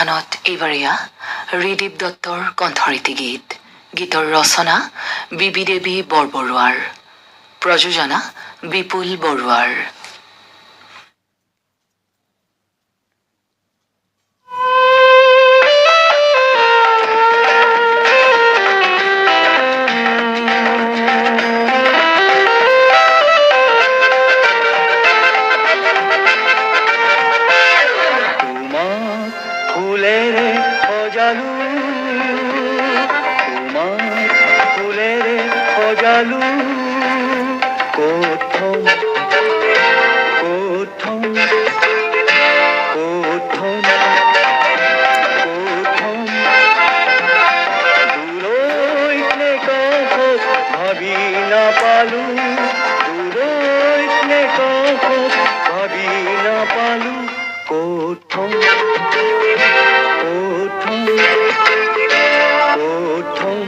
অনুষ্ঠানত এইবাৰীয়া ৰিদীপ দত্তৰ কণ্ঠৰীতি গীত। গীতৰ ৰচনা বিবি দেৱী বৰবৰুৱাৰ, প্ৰযোজনা বিপুল বৰুৱাৰ। সজালু কোথম কোথম কোথম কোথম দূৰৈতে কাষত ভাবি নাপালো, দূৰৈতে কাষত ভাবি নাপালো কোথম কোথম কোথম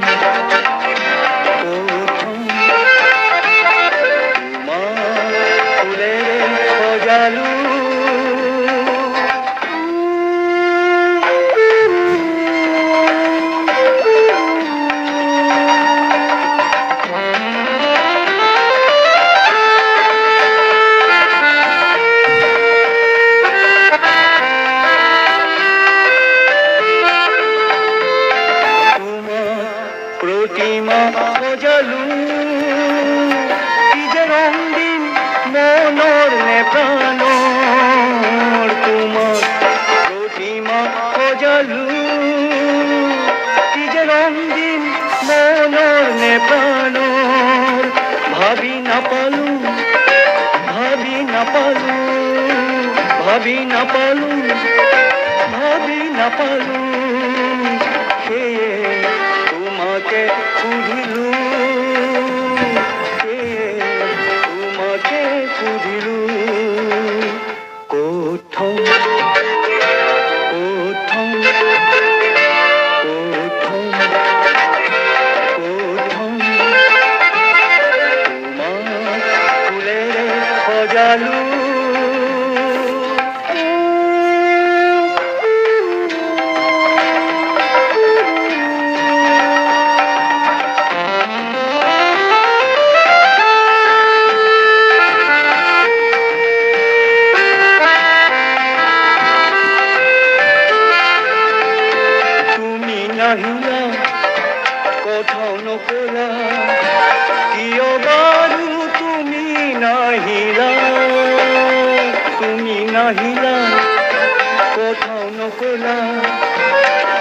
প্রতিমা সজালু কি যে রঙিন মনৰ নে প্ৰাণৰ, তোমাৰ প্ৰতিমা সজালু কি যে ৰঙিন মনৰ নে প্ৰাণৰ, ভাবি নাপালো ভাবি নাপালো ভাবি নাপালো ভাবি নাপালো, সেয়ে তোমাকে সুধিলো, তোমাকে সুধিলো কোথম কোথম কোথম কোথম তোমাক ফুলেৰে সজালো। নাহিলা কোথাও নকলা, কিয় বাৰু তুমি নাহিলা, তুমি নাহিলা কোথাও নকলা,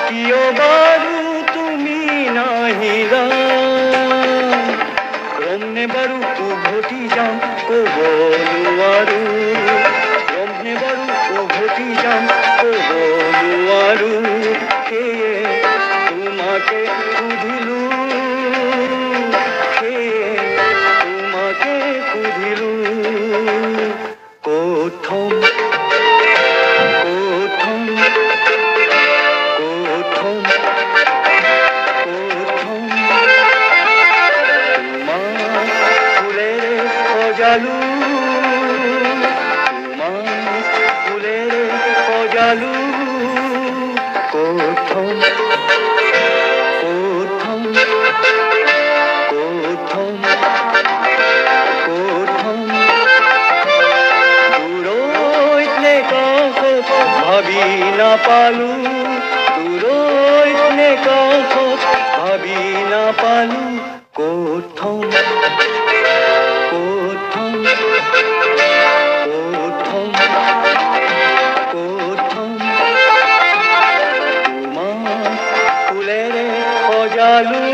কিয় বাৰু তুমি নাহিলা, ক্ৰমে বাৰু উভতি যাম ক'ব নোৱাৰো, ক্ৰমে বাৰু উভতি যাম ক'ব নোৱাৰো, সেয়ে তোমাকে সুধিলো, সেয়ে তোমাকে সুধিলো কোথম কোথম কোথম কোথম তোমাক ফুলেৰে সজালো, তোমাক ফুলেৰে সজালো কোথম কোথম কোথম কোথম দূৰৈতে কাষত ভাবি নাপালো, দূৰৈতে কাষত ভাবি নাপালো কোথম কোথম কোথম কোথম তোমাক ফুলেৰে সজালো।